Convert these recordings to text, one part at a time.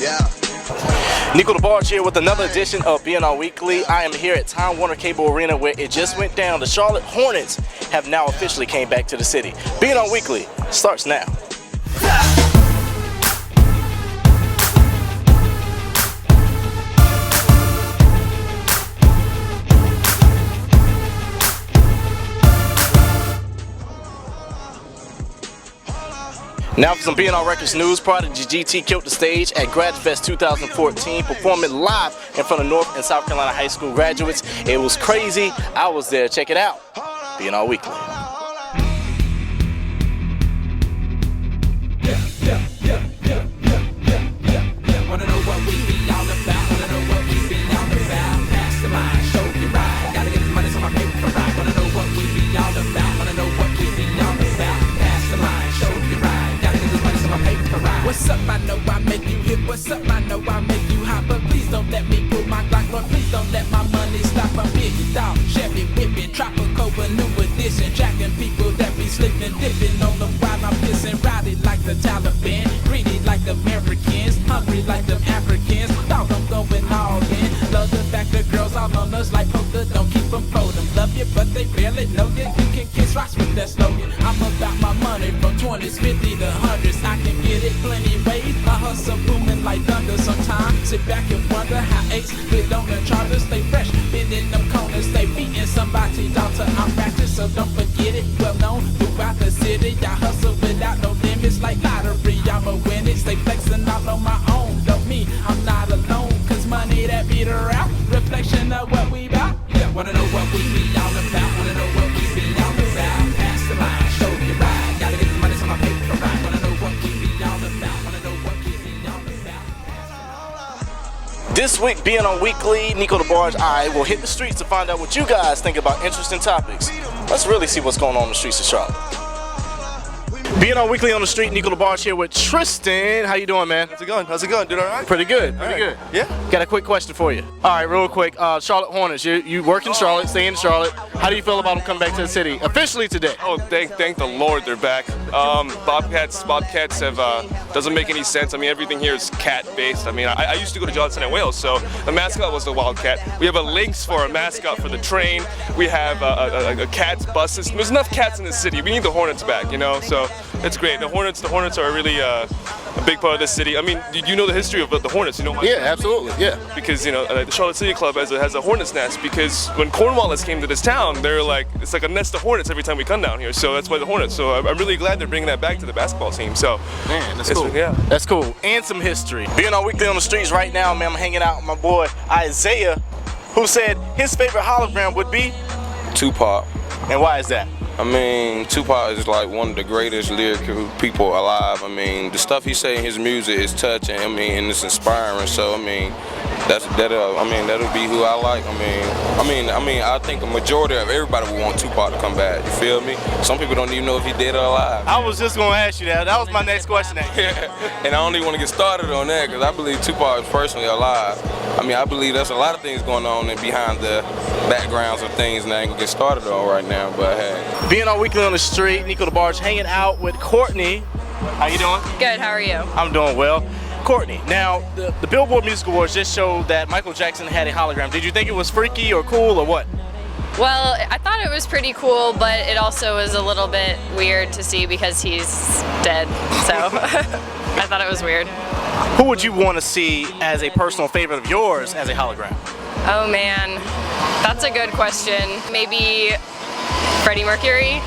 Yeah. Neiko Debarge here with another edition of BNR Weekly. I am here at Time Warner Cable Arena where it just went down. The Charlotte Hornets have now officially came back to the city. BNR Weekly starts now. Now for some BNR Records news. Pradigy GT killed the stage at Gradfest 2014, performing live in front of North and South Carolina high school graduates. It was crazy. I was there. Check it out. BNR Weekly. Wanna know what we be all about? Wanna know what we be all about? Pass the line, show you right. Gotta get the money so my paper right. Wanna know what we be all about? Wanna know what we be all about? Pass the line, show you right. Gotta get the money so my paper right. What's up? I know I make you hit. What's up? I know I make you hot, but please don't let me pull my Glock. Lord, please don't let my money stop. I'm big dog, Chevy whipping, tropical new edition, jacking people that be slipping, dipping on them while I'm pissing. Rowdy like the Taliban, greedy like the Americans, hungry like them Africans. Thought I'm going all in. Love the fact that girls all on us like poker. Don't keep them folding. Love you, but they barely know you. You can kiss rocks with that slogan. I'm about my money from 20s, 50 to 100s. I can get it plenty ways. My hustle booming like thunder. Sometimes sit back and wonder how ace been on the charters. Stay fresh, been in them corners. Stay beating somebody's daughter. I'm ratchet, so don't forget it. Well known throughout the city. I hustle without no limits like lottery. I'ma win it. Stay flexing all on my own. Don't me, I'm not alone. Cause money that beat her out. Reflection of what we bout. Yeah, wanna know what we be all about. Wanna know what we be all about. Pass the line, show you right. Gotta get the money so my paper right. Wanna know what we be all about. Wanna know what we be all about. This week, BNR Weekly, Neiko Debarge, I will hit the streets to find out what you guys think about interesting topics. Let's really see what's going on in the streets of Charlotte. BNR Weekly on the street, Neiko Debarge here with Tristan. How you doing, man? How's it going? How's it going? Doing all right? Pretty good, pretty good. Yeah? Got a quick question for you. All right, real quick. Charlotte Hornets, you work in Charlotte, stay in Charlotte. How do you feel about them coming back to the city officially today? Oh, thank the Lord they're back. Bobcats have doesn't make any sense. I mean, everything here is cat-based. I mean, I used to go to Johnson and Wales, so the mascot was the Wildcat. We have a lynx for a mascot for the train. We have a cat's buses. There's enough cats in the city. We need the Hornets back, you know. So it's great. The Hornets are really a big part of this city. I mean, you know the history of the Hornets, you know why? Yeah, absolutely. Yeah. Because you know the Charlotte City Club has a hornet's nest. Because when Cornwallis came to this town, they're like it's like a nest of hornets every time we come down here. So that's why the Hornets. So I'm really glad they're bringing that back to the basketball team. So man, that's cool. Yeah, that's cool. And some history. BNR Weekly on the streets right now, man. I'm hanging out with my boy Isaiah, who said his favorite hologram would be Tupac. And why is that? I mean, Tupac is like one of the greatest lyrical people alive. I mean, the stuff he say in his music is touching. I mean, and it's inspiring. So I mean, that'll be who I like. I think a majority of everybody would want Tupac to come back. You feel me? Some people don't even know if he dead or alive. I was just gonna ask you that. That was my next question. And I don't even want to get started on that because I believe Tupac is personally alive. I mean, I believe there's a lot of things going on behind the backgrounds of things, and I ain't gonna get started on right now. But hey. BNR Weekly on the street, Neiko Debarge hanging out with Courtney. How you doing? Good, how are you? I'm doing well. Courtney, now the Billboard Music Awards just showed that Michael Jackson had a hologram. Did you think it was freaky or cool or what? Well, I thought it was pretty cool, but it also was a little bit weird to see because he's dead, so I thought it was weird. Who would you want to see as a personal favorite of yours as a hologram? Oh man, that's a good question. Maybe Freddie Mercury?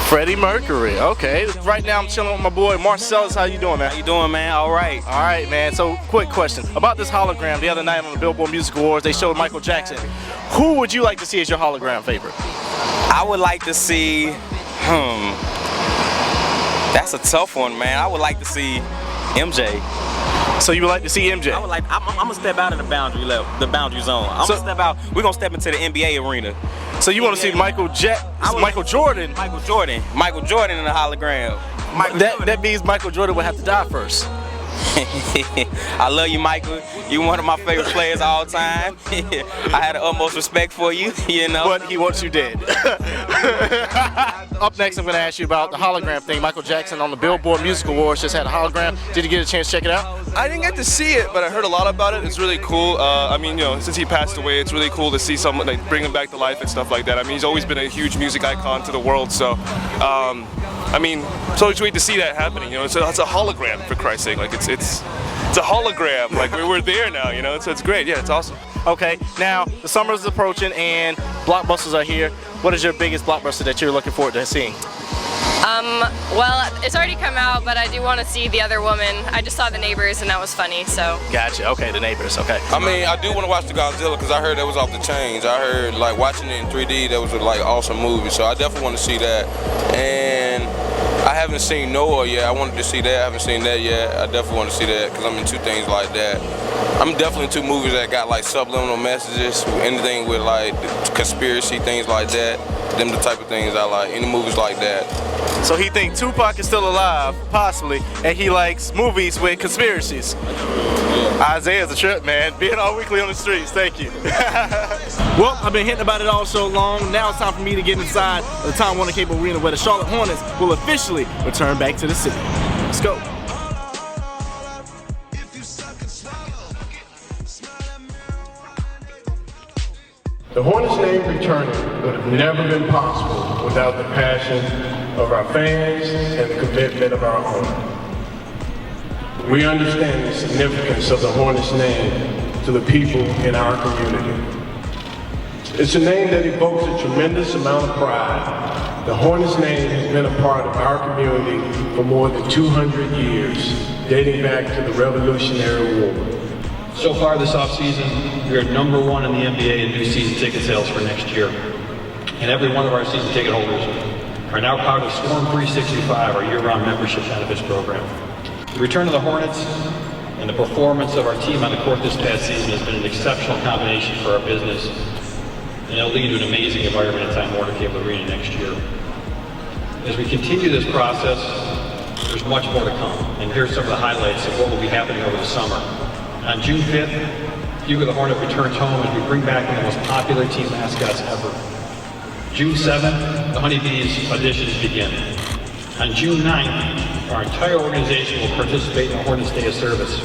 Freddie Mercury, okay. Right now I'm chilling with my boy Marcellus. How you doing, man? How you doing, man? All right. All right, man. So, quick question. About this hologram, the other night on the Billboard Music Awards, they showed Michael Jackson. Who would you like to see as your hologram favorite? I would like to see, that's a tough one, man. I would like to see MJ. So you would like to see MJ? I'm gonna step out of the boundary zone. I'm gonna step out. We're gonna step into the NBA arena. So you want to see Michael Jordan? Michael Jordan in the hologram. That means Michael Jordan would have to die first. I love you, Michael. You're one of my favorite players of all time. I had the utmost respect for you, you know. But he wants you dead. Up next, I'm going to ask you about the hologram thing. Michael Jackson on the Billboard Music Awards just had a hologram. Did you get a chance to check it out? I didn't get to see it, but I heard a lot about it. It's really cool. I mean, you know, since he passed away, it's really cool to see someone like bring him back to life and stuff like that. I mean, he's always been a huge music icon to the world. So, I mean, so it's great to see that happening. You know, it's a hologram, for Christ's sake. Like it's a hologram. Like we're there now. You know, so it's great. Yeah, it's awesome. Okay, now the summer is approaching and blockbusters are here. What is your biggest blockbuster that you're looking forward to seeing? Well, it's already come out, but I do want to see The Other Woman. I just saw The Neighbors and that was funny, so. Gotcha, okay, The Neighbors, okay. I mean, I do want to watch the Godzilla because I heard that was off the chains. I heard, like, watching it in 3D, that was a, like, awesome movie, so I definitely want to see that. And I haven't seen Noah yet. I wanted to see that. I haven't seen that yet. I definitely want to see that because I'm into things like that. I'm definitely into movies that got, like, subliminal messages, anything with, like, conspiracy, things like that. Them the type of things I like, any movies like that. So he thinks Tupac is still alive, possibly, and he likes movies with conspiracies. Isaiah's a trip, man. BNR Weekly on the streets, thank you. Well, I've been hitting about it all so long. Now it's time for me to get inside the Time Warner Cable Arena where the Charlotte Hornets will officially return back to the city. Let's go. The Hornets' name returning would have never been possible without the passion of our fans and the commitment of our owner. We understand the significance of the Hornets' name to the people in our community. It's a name that evokes a tremendous amount of pride. The Hornets' name has been a part of our community for more than 200 years, dating back to the Revolutionary War. So far this offseason, we are #1 in the NBA in new season ticket sales for next year. And every one of our season ticket holders are now part of Swarm 365, our year-round membership benefits program. The return of the Hornets and the performance of our team on the court this past season has been an exceptional combination for our business, and it'll lead to an amazing environment at Time Warner Cable Arena next year. As we continue this process, there's much more to come, and here's some of the highlights of what will be happening over the summer. On June 5th, Hugo the Hornet returns home as we bring back one of the most popular team mascots ever. June 7th, the Honeybees auditions begin. On June 9th, our entire organization will participate in the Hornets Day of Service.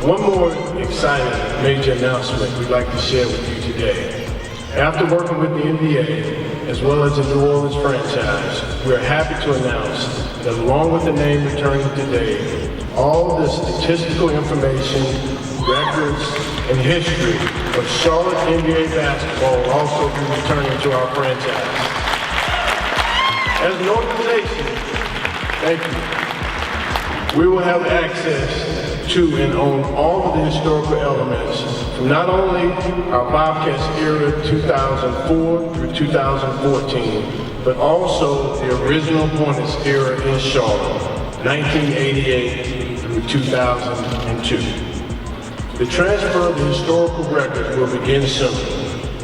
One more exciting major announcement we'd like to share with you today. After working with the NBA, as well as the New Orleans franchise, we're happy to announce that along with the name returning today, all the statistical information, records, and history of Charlotte NBA basketball will also be returning to our franchise. As an organization, thank you, we will have access to and own all of the historical elements from not only our Bobcats era 2004 through 2014, but also the original Hornets era in Charlotte, 1988 through 2002. The transfer of the historical records will begin soon,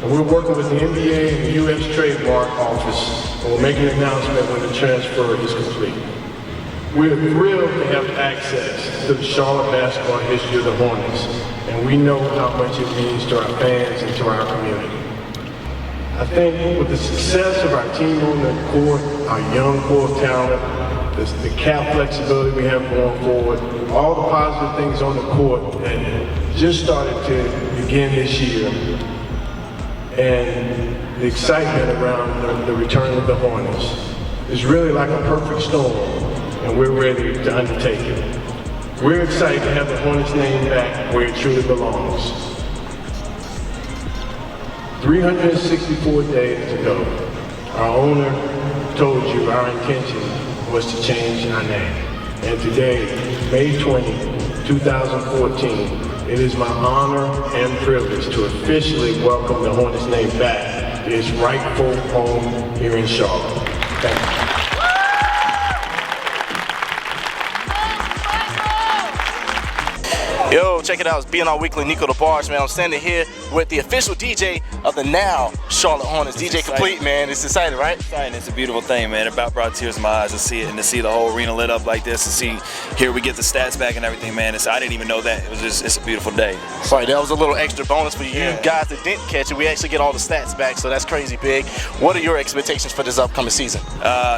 and we're working with the NBA and the U.S. Trademark Office, and we'll make an announcement when the transfer is complete. We're thrilled to have access to the Charlotte basketball history of the Hornets, and we know how much it means to our fans and to our community. I think with the success of our team on the court, our young core of talent, the cap flexibility we have going forward, all the positive things on the court that just started to begin this year, and the excitement around the return of the Hornets is really like a perfect storm, and we're ready to undertake it. We're excited to have the Hornets name back where it truly belongs. 364 days to go. Our owner told you our intention was to change our name. And today, May 20, 2014, it is my honor and privilege to officially welcome the Hornets name back to its rightful home here in Charlotte. Thank you. Yo, check it out. It's BNR Weekly, Neiko Debarge, man. I'm standing here with the official DJ of the now Charlotte Hornets, DJ Complete, man. It's exciting, right? Exciting. It's a beautiful thing, man. It about brought tears to my eyes to see it and to see the whole arena lit up like this. To see here we get the stats back and everything, man. I didn't even know that. It was just, it's a beautiful day. Sorry, that was a little extra bonus for you guys that didn't catch it. We actually get all the stats back, so that's crazy big. What are your expectations for this upcoming season?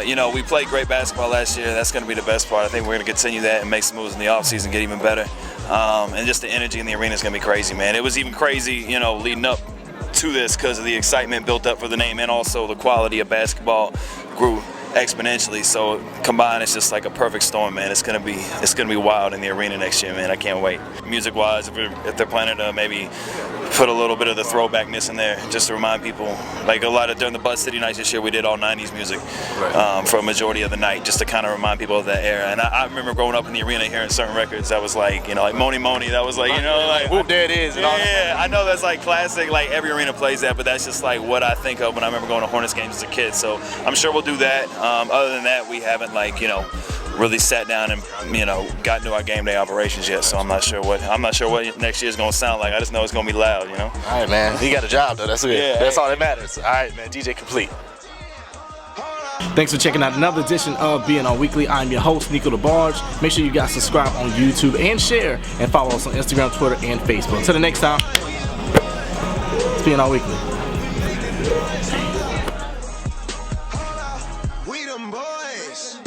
You know, we played great basketball last year. That's going to be the best part. I think we're going to continue that and make some moves in the offseason, get even better. And just the energy in the arena is going to be crazy, man. It was even crazy, you know, leading up to this because of the excitement built up for the name, and also the quality of basketball grew exponentially. So combined, it's just like a perfect storm, man. It's gonna be wild in the arena next year, man. I can't wait. Music-wise, if they're planning to maybe put a little bit of the throwbackness in there, just to remind people, like a lot of during the Buzz City nights this year, we did all '90s music for a majority of the night, just to kind of remind people of that era. And I remember growing up in the arena hearing certain records that was like, you know, like Moni Moni. That was like, you know, like Whoop, there it is. And all yeah, I know that's like classic. Like every arena plays that, but that's just like what I think of when I remember going to Hornets games as a kid. So I'm sure we'll do that. Other than that, we haven't like, you know, really sat down and, you know, got into our game day operations yet. So I'm not sure what next year's gonna sound like. I just know it's gonna be loud, you know. All right, man. You got a job though. That's it. Yeah, that's all that matters. All right, man. DJ Complete. Thanks for checking out another edition of BNR Weekly. I'm your host, Neiko Debarge. Make sure you guys subscribe on YouTube and share, and follow us on Instagram, Twitter, and Facebook. Until the next time, it's BNR Weekly. We them boys.